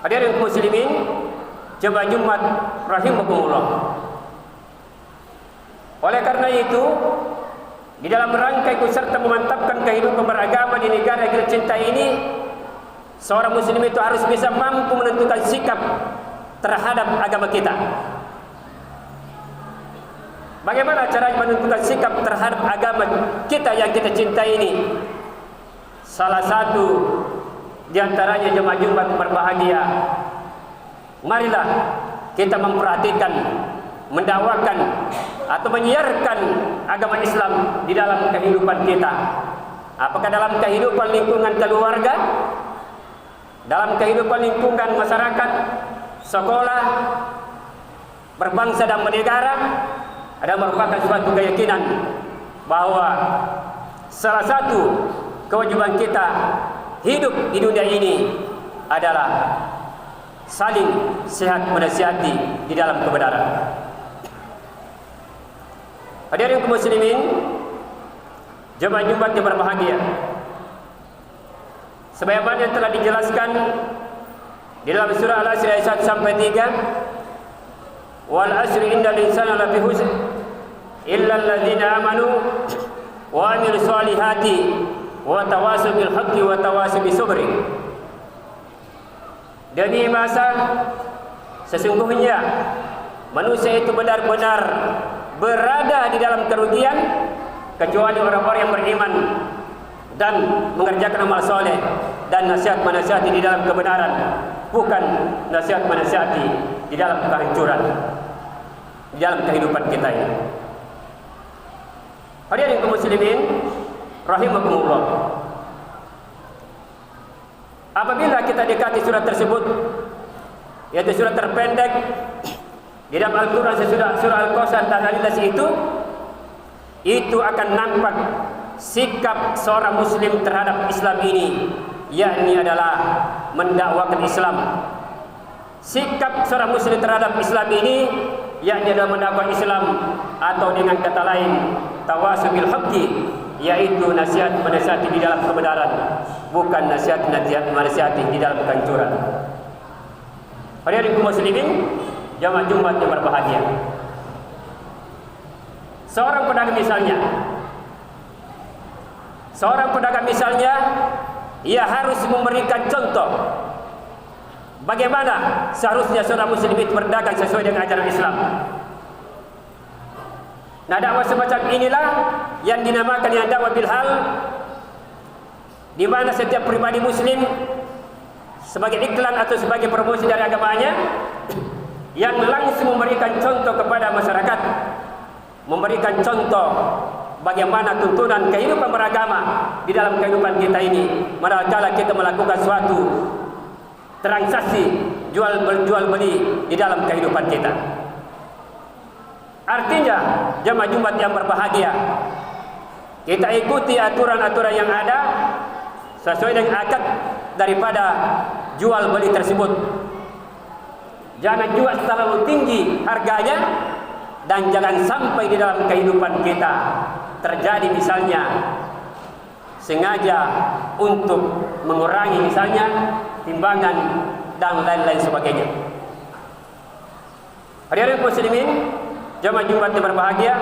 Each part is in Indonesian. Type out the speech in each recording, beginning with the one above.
Hadirin muslimin jemaah Jumat rahimakumullah. Oleh karena itu, di dalam rangka ikut serta memantapkan kehidupan beragama di negara yang kita cintai ini, seorang muslim itu harus bisa mampu menentukan sikap terhadap agama kita. Bagaimana cara menentukan sikap terhadap agama kita yang kita cintai ini? Salah satu di antaranya jemaah Jumat berbahagia, marilah kita memperhatikan, mendakwakan atau menyiarkan agama Islam di dalam kehidupan kita. Apakah dalam kehidupan lingkungan keluarga, dalam kehidupan lingkungan masyarakat, sekolah, berbangsa dan bernegara, ada merupakan suatu keyakinan bahwa salah satu kewajiban kita hidup di dunia ini adalah saling sehat menasihati di dalam kebenaran. Hadirin kaum muslimin, jemaah Jumat yang berbahagia, sebagaimana yang telah dijelaskan di dalam surah Al-Asr ayat 1 sampai 3, wal asri innal insana lafi khusr illa alladzina amanu wa amilus solihati wa tawasaw bil haqqi wa tawasaw bis sabri. Demi masa sesungguhnya manusia itu benar-benar berada di dalam kerugian kecuali orang-orang yang beriman dan mengerjakan amal soleh dan nasihat menasihati di dalam kebenaran, bukan nasihat menasihati di dalam kehancuran di dalam kehidupan kita ini. Hadirin kaum muslimin rahimakumullah, apabila kita dekati surat tersebut, yaitu surat terpendek di dalam Al-Quran sesudah surah Al-Qausar dan Al-Ikhlas, itu akan nampak sikap seorang muslim terhadap Islam ini, yakni adalah mendakwakan Islam. Sikap seorang muslim terhadap Islam ini yakni adalah mendakwakan Islam, atau dengan kata lain tawasaw bil haqqi, yaitu nasihat menasihati di dalam kebenaran, bukan nasihat menasihati di dalam kehancuran. Hadirin kaum muslimin jamaah Jumat yang berbahagia, seorang pedagang misalnya, ia harus memberikan contoh bagaimana seharusnya seorang muslim itu berdagang sesuai dengan ajaran Islam. Nah, dakwah semacam inilah yang dinamakan yang dakwah bil hal, di mana setiap pribadi muslim sebagai iklan atau sebagai promosi dari agamanya, yang langsung memberikan contoh kepada masyarakat, memberikan contoh bagaimana tuntunan kehidupan beragama di dalam kehidupan kita ini, manakala kita melakukan suatu transaksi jual beli di dalam kehidupan kita. Artinya jemaah Jumat yang berbahagia, kita ikuti aturan-aturan yang ada sesuai dengan akad daripada jual beli tersebut. Jangan jual terlalu tinggi harganya, dan jangan sampai di dalam kehidupan kita terjadi misalnya sengaja untuk mengurangi misalnya timbangan dan lain-lain sebagainya. Hadirin muslimin jemaah Jumat yang berbahagia,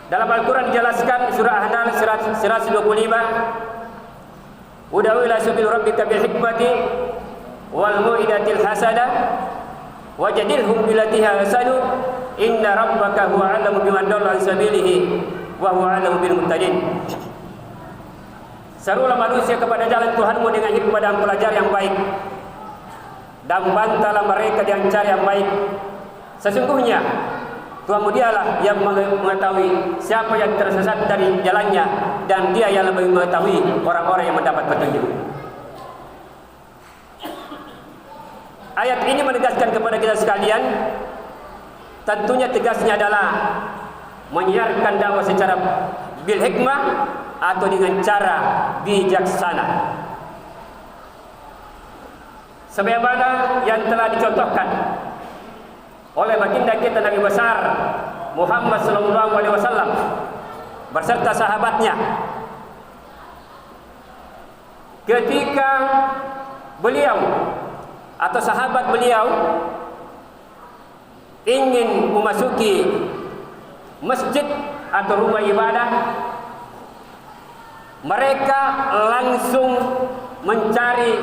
dalam Al-Quran dijelaskan surah An-Nahl 125, ud'u ila sabil rabbika bil hikmati wal mau'izatil hasanah wajadilhum billati hiya ahsanu inna rabbaka huwa a'lamu biman dhalla an sabilihi wa huwa a'lamu bil muhtadin. Serulah manusia kepada jalan Tuhanmu dengan hikmah dan pelajar yang baik, dan bantalah mereka dengan cara yang baik. Sesungguhnya Tuhanmu dialah yang mengetahui siapa yang tersesat dari jalannya, dan dia yang lebih mengetahui orang-orang yang mendapat petunjuk. Ayat ini menegaskan kepada kita sekalian, tentunya tegasnya adalah menyiarkan dakwah secara bil hikmah atau dengan cara bijaksana, sebagaimana yang telah dicontohkan oleh baginda kita Nabi besar Muhammad sallallahu alaihi wasallam berserta sahabatnya ketika beliau atau sahabat beliau ingin memasuki masjid atau rumah ibadah, mereka langsung mencari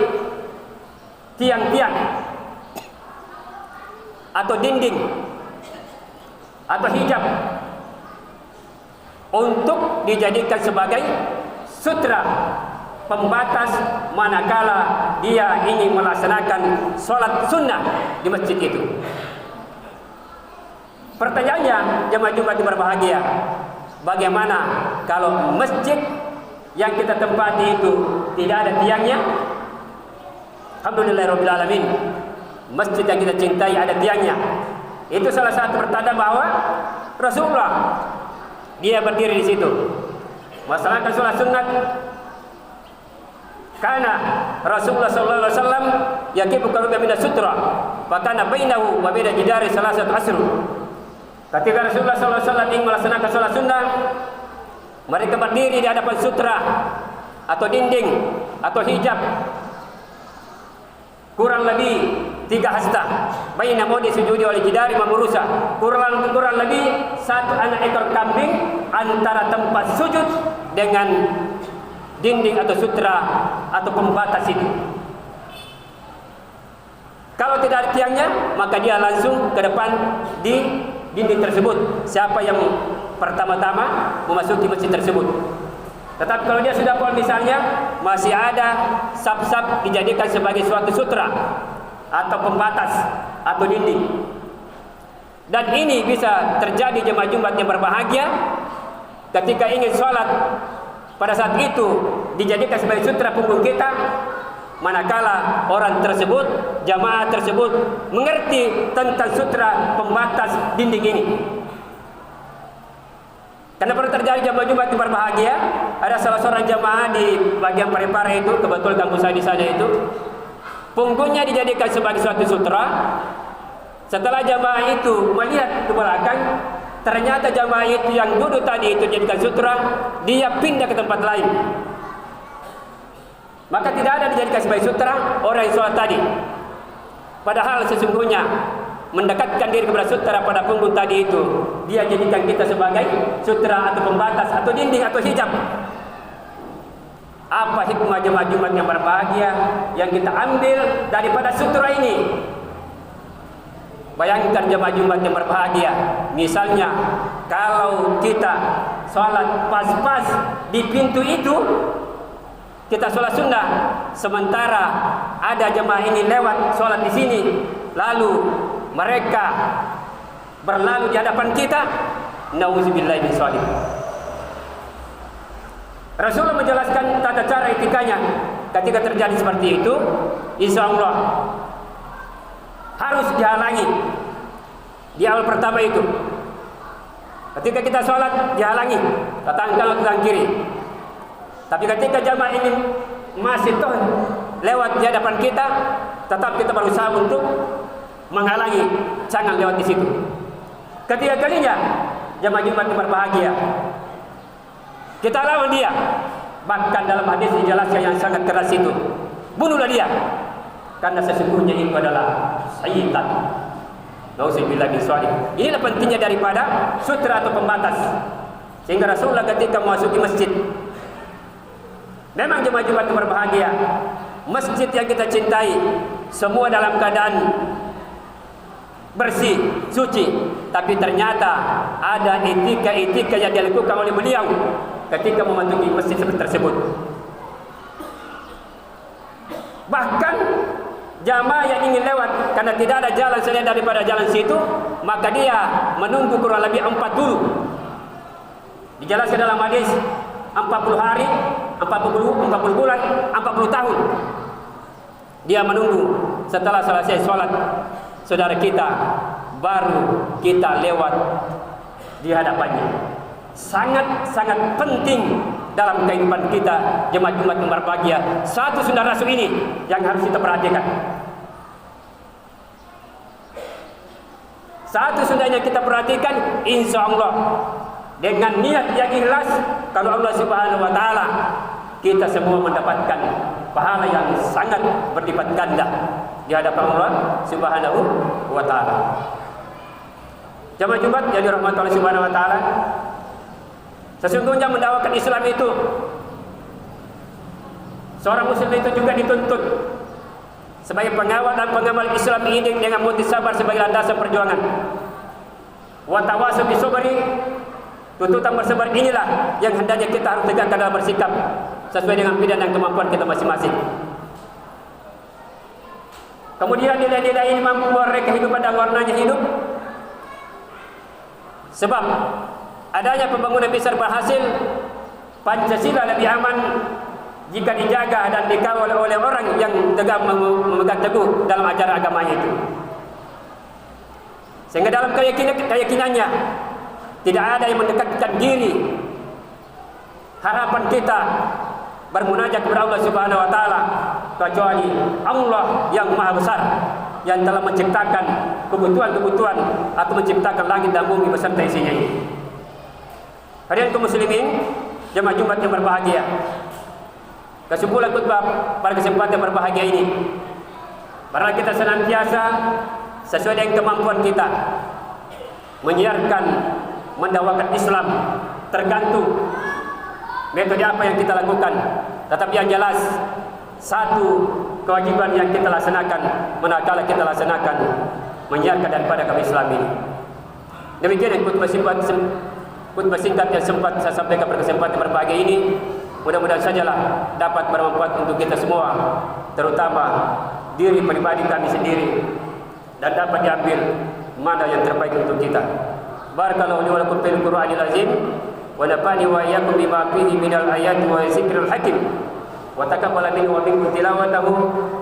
tiang-tiang atau dinding atau hijab untuk dijadikan sebagai sutra pembatas manakala dia ingin melaksanakan sholat sunnah di masjid itu. Pertanyaannya, jemaah Jumat yang berbahagia, bagaimana kalau masjid yang kita tempati itu tidak ada tiangnya? Alhamdulillahirabbil alamin, masjid yang kita cintai ada tiangnya. Itu salah satu pertanda bahwa Rasulullah dia berdiri di situ melaksanakan sholat sunat. Karena Rasulullah sallallahu alaihi wasallam yaqifu qaruba min sutra, fakana bainahu wa baina jidari salasat asr. Ketika Rasulullah sallallahu alaihi wasallam ingin melaksanakan sholat sunnah, mereka berdiri di hadapan sutra atau dinding atau hijab kurang lebih 3 hasta. Baina modi sujudi wal jidari mamurusa. Kurang lebih 1 anak ekor kambing antara tempat sujud dengan dinding atau sutra atau pembatas itu. Kalau tidak ada tiangnya, maka dia langsung ke depan di dinding tersebut. Siapa yang pertama-tama memasuki masjid tersebut. Tetapi kalau dia sudah pulang misalnya, masih ada sap-sap dijadikan sebagai suatu sutra atau pembatas atau dinding. Dan ini bisa terjadi jemaah Jumat yang berbahagia ketika ingin sholat. Pada saat itu dijadikan sebagai sutra punggung kita, manakala orang tersebut, jamaah tersebut mengerti tentang sutra pembatas dinding ini. Karena pernah terjadi jamaah Jumat yang berbahagia, ada salah seorang jamaah di bagian Parepare itu, kebetulan kampus saya di sana itu, punggungnya dijadikan sebagai suatu sutra. Setelah jamaah itu melihat ke belakang, ternyata jamaah itu yang duduk tadi itu dijadikan sutra, dia pindah ke tempat lain. Maka tidak ada dijadikan sebagai sutra orang yang sholat tadi. Padahal sesungguhnya mendekatkan diri kepada sutra pada punggung tadi itu, dia jadikan kita sebagai sutra atau pembatas atau dinding atau hijab. Apa hikmah jemaah Jumat yang berbahagia yang kita ambil daripada sutra ini? Bayangkan jemaah Jumat yang berbahagia, misalnya kalau kita sholat pas-pas di pintu itu, kita sholat sunnah, sementara ada jemaah ini lewat sholat di sini, lalu mereka berlalu di hadapan kita, nauzubillahi min dzalik. Rasulullah menjelaskan tata cara etikanya ketika terjadi seperti itu, insyaallah harus dihalangi. Di awal pertama itu, ketika kita sholat dihalangi, datang kanan datang kiri. Tapi ketika jamaah ini masih toh lewat di hadapan kita, tetap kita berusaha untuk menghalangi, jangan lewat di situ. Ketiga kalinya jamaah Jumat yang berbahagia, kita lawan dia. Bahkan dalam hadis dijelaskan yang sangat keras itu, bunuhlah dia, karena sesungguhnya itu adalah syaitan. Nauzubillah min dzalik. Inilah pentingnya daripada sutra atau pembatas. Sehingga Rasulullah ketika memasuki masjid, memang jemaah Jumat yang berbahagia, masjid yang kita cintai, semua dalam keadaan bersih, suci. Tapi ternyata ada etika-etika yang dilakukan oleh beliau ketika memasuki masjid tersebut. Bahkan jamaah yang ingin lewat karena tidak ada jalan selain daripada jalan situ, maka dia menunggu kurang lebih 40. Dijelaskan dalam hadis 40 hari, 40 bulan, 40 tahun. Dia menunggu setelah selesai sholat saudara kita, baru kita lewat di hadapannya. Sangat-sangat penting dalam kehidupan kita jemaah Jumat yang berbahagia. Satu sunnah Rasul ini yang harus kita perhatikan. Satu sunnahnya kita perhatikan, insya Allah dengan niat yang ikhlas, kalau Allah Subhanahu wa taala, kita semua mendapatkan pahala yang sangat berlipat ganda di hadapan Allah Subhanahu wa taala. Jamaah Jumat yang dirahmati Allah Subhanahu wa taala, sesungguhnya mendakwakan Islam itu, seorang muslim itu juga dituntut sebagai pengawal dan pengamal Islam ini dengan motif sabar sebagai landasan perjuangan. Wa tawasau bisabri, tuntutan bersabar inilah yang hendaknya kita harus tegakkan dalam bersikap sesuai dengan pilihan dan kemampuan kita masing-masing. Kemudian nilai-nilai ini mampu mewarnai kehidupan dan warnanya hidup. Sebab adanya pembangunan besar berhasil, Pancasila lebih aman jika dijaga dan dikawal oleh orang yang tegak memegang teguh dalam ajaran agamanya itu. Sehingga dalam keyakinannya tidak ada yang mendekatkan diri. Harapan kita bermunajat kepada Allah Subhanahu wa taala kecuali Allah yang Maha Besar yang telah menciptakan kebutuhan-kebutuhan atau menciptakan langit dan bumi beserta isinya ini. Hadirin kaum muslimin, jemaah Jumat yang berbahagia. Kesimpulan khutbah pada kesempatan berbahagia ini, marilah kita senantiasa sesuai dengan kemampuan kita menyiarkan, mendakwakan Islam, tergantung metode apa yang kita lakukan, tetapi yang jelas satu kewajiban yang kita laksanakan, manakala kita laksanakan menyiarkan daripada kami Islam ini. Demikian yang khutbah singkat yang sempat saya sampaikan pada kesempatan berbahagia ini. Mudah-mudahan sajalah dapat bermanfaat untuk kita semua, terutama diri pribadi kami sendiri, dan dapat diambil mana yang terbaik untuk kita. Barakallahu li wa lakum fil Qur'anil azim wa nafa'ani wa iyyakum bima fihi minal ayati wa zikril hakim wa taqabbala minni wa minkum tilawatahu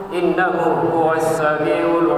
innahu huwas samiul